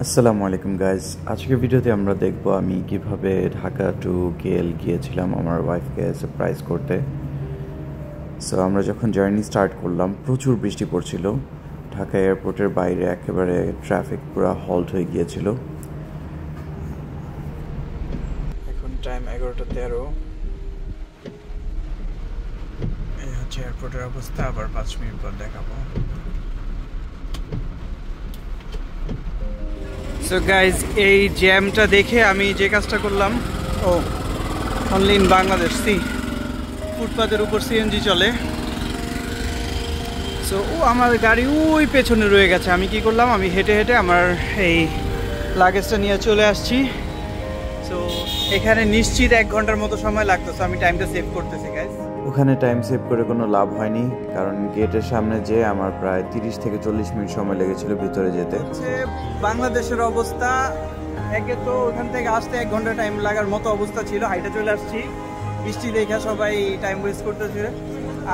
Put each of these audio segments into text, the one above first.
আসসালামু আলাইকুম গাইজ। আজকের ভিডিওতে আমরা দেখব আমি কিভাবে ঢাকা টু কেএল গিয়েছিলাম আমার ওয়াইফকে সারপ্রাইজ করতে। সো আমরা যখন জার্নি স্টার্ট করলাম প্রচুর বৃষ্টি পড়ছিল, ঢাকা এয়ারপোর্টের বাইরে একেবারে ট্রাফিক পুরো হল্ট হয়ে গিয়েছিল। এখন টাইম 11:13। এই হচ্ছে এয়ারপোর্টের অবস্থা, আবার 5 মিনিট পর দেখাবো। সো গাইজ, এই জ্যামটা দেখে আমি যে কাজটা করলাম, অনলি ইন বাংলাদেশ ফুটপাতের উপর সিএনজি চলে। সো আমার গাড়ি ওই পেছনে রয়ে গেছে। আমি কি করলাম, আমি হেঁটে হেঁটে আমার এই লাগেজটা নিয়ে চলে আসছি। সো এখানে নিশ্চিত 1 ঘন্টার মতো সময় লাগতো। সো আমি টাইমটা সেভ করতেছি গাইজ। ওখানে টাইম সেভ করে কোনো লাভ হয়নি, কারণ গেটের সামনে যে আমার প্রায় 30 থেকে 40 মিনিট সময় লেগেছিল ভিতরে যেতে। বাংলাদেশের অবস্থা, একে তো ওখান থেকে আসতে 1 ঘন্টা টাইম লাগার মতো অবস্থা ছিল, হাইটে চলে আসছি, বৃষ্টি দেখে সবাই টাইম ওয়েস্ট করতেছিল।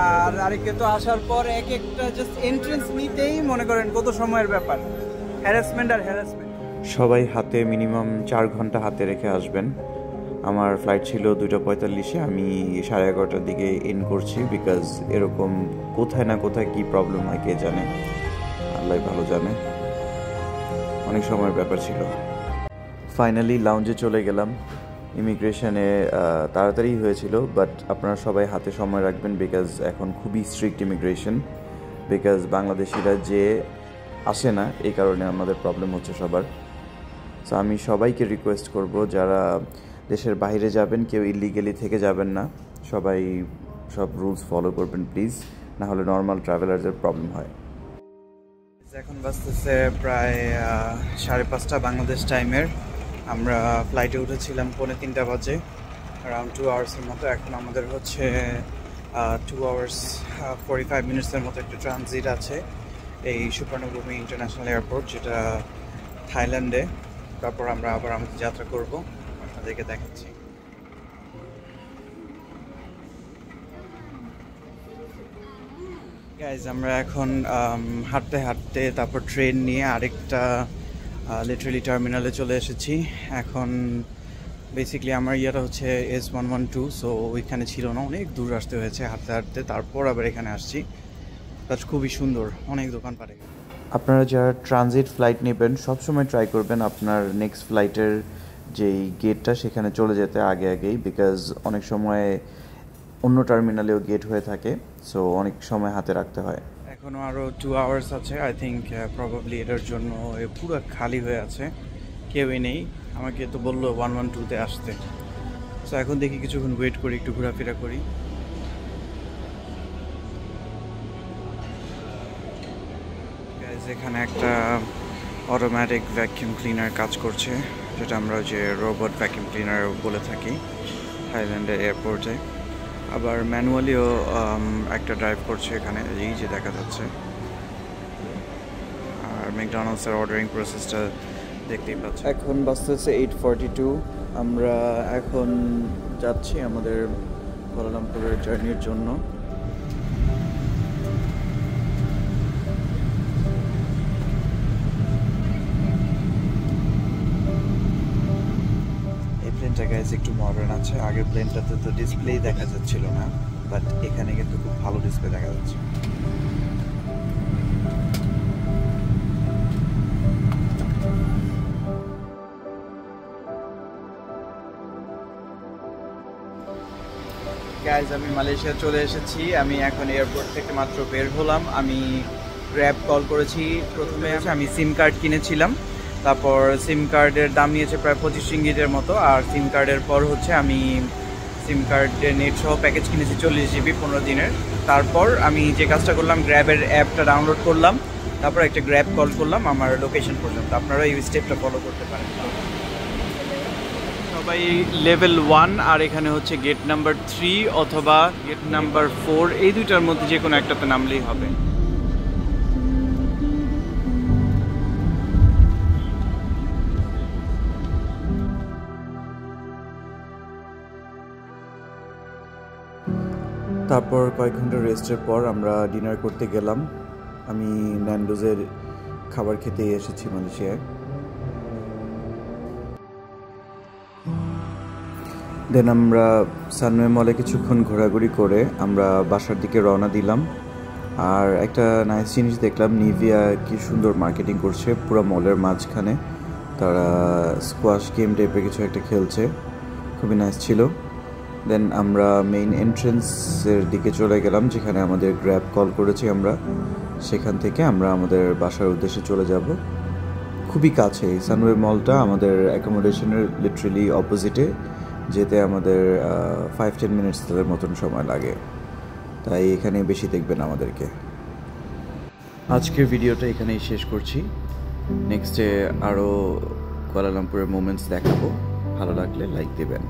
আর আরেকে তো আসার পর এক একটা জাস্ট এন্ট্রেন্স নিতেই মনে করেন কত সময়ের ব্যাপার, হ্যারাসমেন্ট আর হ্যারাসমেন্ট। সবাই হাতে মিনিমাম 4 ঘন্টা হাতে রেখে আসবেন। আমার ফ্লাইট ছিল 2:45, আমি 11:30টার দিকে ইন করছি, বিকজ এরকম কোথায় না কোথায় কি প্রবলেম হয় কে জানে, আল্লাহ ভালো জানে। অনেক সময়ের ব্যাপার ছিল। ফাইনালি লাউঞ্জে চলে গেলাম। ইমিগ্রেশনে তাড়াতাড়ি হয়েছিল, বাট আপনারা সবাই হাতে সময় রাখবেন, বিকজ এখন খুবই স্ট্রিক্ট ইমিগ্রেশন। বিকজ বাংলাদেশিরা যে আসে না, এই কারণে আমাদের প্রবলেম হচ্ছে সবার। সো আমি সবাইকে রিকোয়েস্ট করব, যারা দেশের বাইরে যাবেন কেউ ইলিগেলি থেকে যাবেন না, সবাই সব রুলস ফলো করবেন প্লিজ, না হলে নর্মাল ট্রাভেলারদের প্রবলেম হয়। এখন বাজতেছে প্রায় 5:30 বাংলাদেশ টাইমের। আমরা ফ্লাইটে উঠেছিলাম 2:45 বাজে, অ্যারাউন্ড 2 আওয়ার্সের মতো। এখন আমাদের হচ্ছে 2 আওয়ার্স 45 মিনিটসের মতো একটা ট্রানজিট আছে এই সুবর্ণভূমি ইন্টারন্যাশনাল এয়ারপোর্ট, যেটা থাইল্যান্ডে। তারপর আমরা আবার আমাদের যাত্রা করব, আপনাদেরকে দেখাচ্ছি। গাইজ, আমরা এখন হাঁটতে হাঁটতে তারপর ট্রেন নিয়ে আরেকটা লিটারালি টার্মিনালে চলে এসেছি। এখন বেসিক্যালি আমার ইয়েটা হচ্ছে S112, সো ওইখানে ছিল না, অনেক দূর আসতে হয়েছে হাঁটতে হাঁটতে, তারপর আবার এখানে আসছি। বাট খুবই সুন্দর, অনেক দোকানপাট। আপনারা যারা ট্রানজিট ফ্লাইট নেবেন সবসময় ট্রাই করবেন আপনার নেক্সট ফ্লাইটের যেই গেটটা সেখানে চলে যেতে আগেই, বিকজ অনেক সময় অন্য টার্মিনালেও গেট হয়ে থাকে, সো অনেক সময় হাতে রাখতে হয়। এখনও আরও 2 আওয়ার্স আছে, আই থিঙ্ক প্রবাবলি এটার জন্য পুরো খালি হয়ে আছে, কেউই নেই। আমাকে তো বললো 112-তে আসতে। সো এখন দেখি কিছুক্ষণ ওয়েট করি, একটু ঘোরাফেরা করি। এখানে একটা অটোমেটিক ভ্যাকিউম ক্লিনার কাজ করছে, যেটা আমরা যে রোবট ভ্যাকিউম ক্লিনার বলে থাকি থাইল্যান্ডের এয়ারপোর্টে। আবার ম্যানুয়ালিও একটা ড্রাইভ করছে এখানে, এই যে দেখা যাচ্ছে। আর ম্যাকডোনাল্ডসের অর্ডারিং প্রসেসটা দেখতেই পাচ্ছি। এখন বাজতেছে 8:42। আমরা এখন যাচ্ছি আমাদের কুয়ালালামপুরের জার্নির জন্য। গাইজ একটু মডার্ন আছে, আগের প্লেনটাতে তো ডিসপ্লেই দেখা যাচ্ছিল না, বাট এখানে কিন্তু খুব ভালো ডিসপ্লে দেখা যাচ্ছে। গাইজ, আমি মালয়েশিয়া চলে এসেছি। আমি এখন এয়ারপোর্ট থেকে মাত্র বের হলাম। আমি গ্র্যাব কল করেছি। প্রথমে আমি সিম কার্ড কিনেছিলাম, তারপর সিম কার্ডের দাম নিয়েছে প্রায় 25 রিঙ্গিটের মতো। আর সিম কার্ডের পর হচ্ছে আমি সিম কার্ডের নেট সহ প্যাকেজ কিনেছি 40 জিবি 15 দিনের। তারপর আমি যে কাজটা করলাম, গ্র্যাবের অ্যাপটা ডাউনলোড করলাম, তারপর একটা গ্র্যাব কল করলাম আমার লোকেশন পর্যন্ত। আপনারা এই স্টেপটা ফলো করতে পারেন। সবাই লেভেল 1, আর এখানে হচ্ছে গেট নাম্বার 3 অথবা গেট নাম্বার 4, এই দুইটার মধ্যে যে কোনো একটাতে নামলেই হবে। তারপর কয়েক ঘন্টা রেস্টের পর আমরা ডিনার করতে গেলাম। আমি ন্যান্ডোজের খাবার খেতেই এসেছি মালয়েশিয়ায়। দেন আমরা সানওয়ে মলে কিছুক্ষণ ঘোরাঘুরি করে আমরা বাসার দিকে রওনা দিলাম। আর একটা নাইস জিনিস দেখলাম, নিভিয়া কি সুন্দর মার্কেটিং করছে পুরো মলের মাঝখানে। তারা স্কোয়াশ গেম টাইপের কিছু একটা খেলছে, খুবই নাইস ছিল। দেন আমরা মেইন এন্ট্রেন্সের দিকে চলে গেলাম, যেখানে আমাদের গ্র্যাব কল করেছি আমরা। সেখান থেকে আমরা আমাদের বাসার উদ্দেশ্যে চলে যাব। খুবই কাছে সানওয়ে মলটা, আমাদের অ্যাকোমোডেশনের লিটারেলি অপোজিটে। যেতে আমাদের 5-10 মিনিটসের মতন সময় লাগে, তাই এখানে বেশি দেখবেন আমাদেরকে। আজকের ভিডিওটা এখানেই শেষ করছি। নেক্সটে আরও কুয়ালালামপুরের মোমেন্টস দেখাবো। ভালো লাগলে লাইক দেবেন।